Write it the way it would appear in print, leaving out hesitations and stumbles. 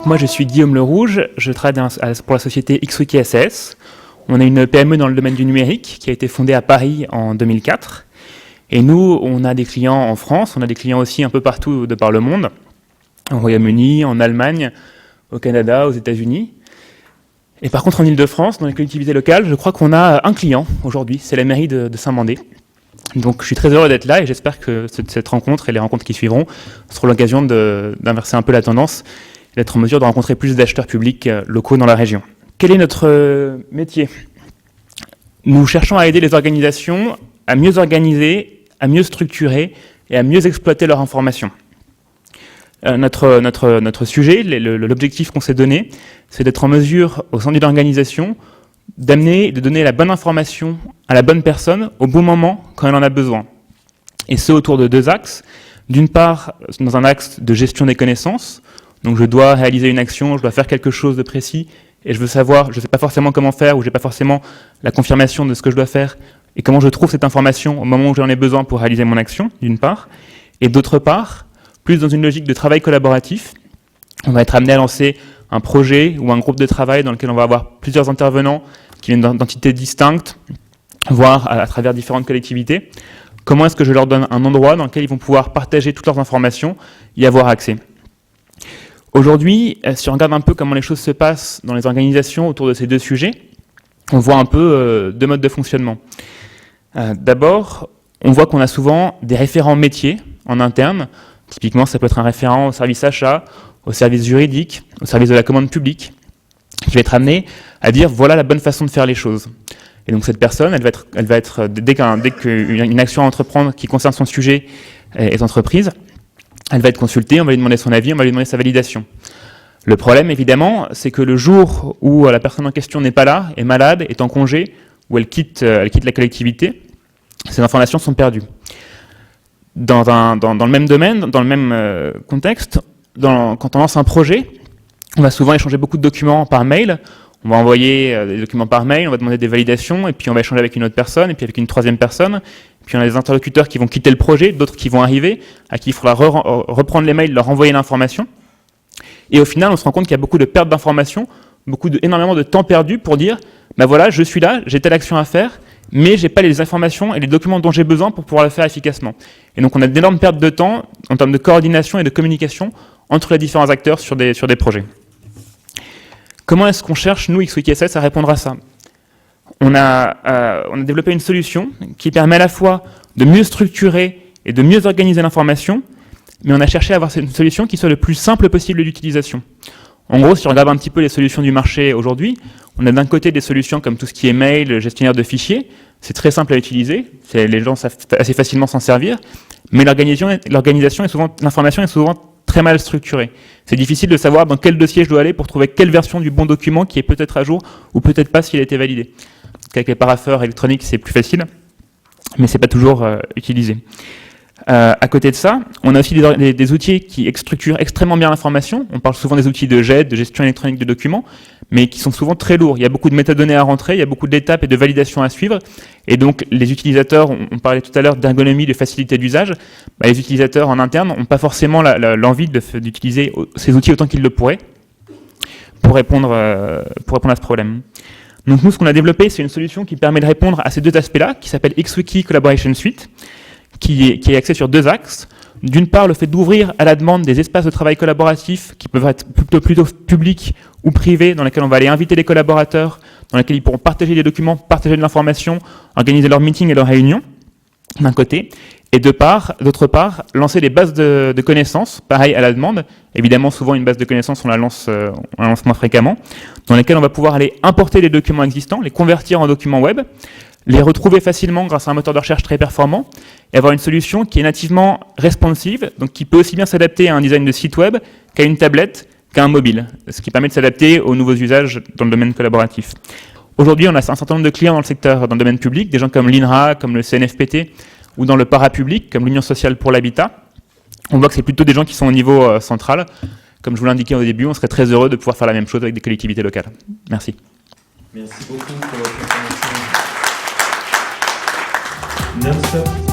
moi je suis Guillaume Lerouge, je travaille pour la société XWiki SAS. On est une PME dans le domaine du numérique qui a été fondée à Paris en 2004. Et nous, on a des clients en France, on a des clients aussi un peu partout de par le monde, au Royaume-Uni, en Allemagne, au Canada, aux États-Unis. Et par contre, en Ile-de-France, dans les collectivités locales, je crois qu'on a un client aujourd'hui, c'est la mairie de Saint-Mandé. Donc je suis très heureux d'être là et j'espère que cette rencontre et les rencontres qui suivront seront l'occasion d'inverser un peu la tendance et d'être en mesure de rencontrer plus d'acheteurs publics locaux dans la région. Quel est notre métier ? Nous cherchons à aider les organisations à mieux organiser, à mieux structurer et à mieux exploiter leur information. Notre sujet, l'objectif qu'on s'est donné, c'est d'être en mesure, au sein d'une organisation, d'amener et de donner la bonne information à la bonne personne au bon moment quand elle en a besoin. Et ce, autour de deux axes. D'une part, dans un axe de gestion des connaissances. Donc je dois réaliser une action, je dois faire quelque chose de précis et je veux savoir, je ne sais pas forcément comment faire ou je n'ai pas forcément la confirmation de ce que je dois faire et comment je trouve cette information au moment où j'en ai besoin pour réaliser mon action, d'une part. Et d'autre part, plus dans une logique de travail collaboratif, on va être amené à lancer un projet ou un groupe de travail dans lequel on va avoir plusieurs intervenants qui viennent d'entités distinctes, voire à travers différentes collectivités. Comment est-ce que je leur donne un endroit dans lequel ils vont pouvoir partager toutes leurs informations, y avoir accès ? Aujourd'hui, si on regarde un peu comment les choses se passent dans les organisations autour de ces deux sujets, on voit un peu deux modes de fonctionnement. D'abord, on voit qu'on a souvent des référents métiers en interne. Typiquement, ça peut être un référent au service achat, au service juridique, au service de la commande publique, qui va être amené à dire voilà la bonne façon de faire les choses. Et donc cette personne, elle va être dès qu'une action à entreprendre qui concerne son sujet est entreprise, elle va être consultée, on va lui demander son avis, on va lui demander sa validation. Le problème, évidemment, c'est que le jour où la personne en question n'est pas là, est malade, est en congé, ou elle quitte la collectivité, ces informations sont perdues. Dans le même domaine, dans le même contexte, quand on lance un projet, on va souvent échanger beaucoup de documents par mail. On va envoyer des documents par mail, on va demander des validations, et puis on va échanger avec une autre personne, et puis avec une troisième personne. Puis on a des interlocuteurs qui vont quitter le projet, d'autres qui vont arriver, à qui il faudra reprendre les mails, leur envoyer l'information. Et au final, on se rend compte qu'il y a beaucoup de pertes d'informations, énormément de temps perdu pour dire ben voilà, je suis là, j'ai telle action à faire, mais je n'ai pas les informations et les documents dont j'ai besoin pour pouvoir le faire efficacement. Et donc on a d'énormes pertes de temps en termes de coordination et de communication entre les différents acteurs sur des projets. Comment est-ce qu'on cherche, nous, XWiki SAS, à répondre à ça ? On a développé une solution qui permet à la fois de mieux structurer et de mieux organiser l'information, mais on a cherché à avoir une solution qui soit le plus simple possible d'utilisation. En gros, si on regarde un petit peu les solutions du marché aujourd'hui, on a d'un côté des solutions comme tout ce qui est mail, gestionnaire de fichiers, c'est très simple à utiliser, les gens savent assez facilement s'en servir, mais l'organisation est souvent, l'information est souvent très mal structurée. C'est difficile de savoir dans quel dossier je dois aller pour trouver quelle version du bon document qui est peut-être à jour ou peut-être pas s'il a été validé. Avec les parapheurs électroniques, c'est plus facile, mais c'est pas toujours utilisé. À côté de ça, on a aussi des outils qui structurent extrêmement bien l'information. On parle souvent des outils de GED, de gestion électronique de documents, mais qui sont souvent très lourds. Il y a beaucoup de métadonnées à rentrer, il y a beaucoup d'étapes et de validations à suivre. Et donc, les utilisateurs, on parlait tout à l'heure d'ergonomie, de facilité d'usage, les utilisateurs en interne n'ont pas forcément l'envie d'utiliser ces outils autant qu'ils le pourraient pour répondre à ce problème. Donc nous, ce qu'on a développé, c'est une solution qui permet de répondre à ces deux aspects-là, qui s'appelle XWiki Collaboration Suite, qui est axé sur deux axes. D'une part, le fait d'ouvrir à la demande des espaces de travail collaboratifs qui peuvent être plutôt publics ou privés, dans lesquels on va aller inviter les collaborateurs, dans lesquels ils pourront partager des documents, partager de l'information, organiser leurs meetings et leurs réunions, d'un côté. Et d'autre part, lancer des bases de connaissances, pareil à la demande. Évidemment, souvent, une base de connaissances, on la lance moins fréquemment, dans lesquelles on va pouvoir aller importer les documents existants, les convertir en documents web, les retrouver facilement grâce à un moteur de recherche très performant, et avoir une solution qui est nativement responsive, donc qui peut aussi bien s'adapter à un design de site web qu'à une tablette, qu'à un mobile, ce qui permet de s'adapter aux nouveaux usages dans le domaine collaboratif. Aujourd'hui, on a un certain nombre de clients dans le domaine public, des gens comme l'INRA, comme le CNFPT, ou dans le parapublic, comme l'Union sociale pour l'habitat. On voit que c'est plutôt des gens qui sont au niveau central. Comme je vous l'indiquais au début, on serait très heureux de pouvoir faire la même chose avec des collectivités locales. Merci. Merci beaucoup pour votre intervention. Non-stop.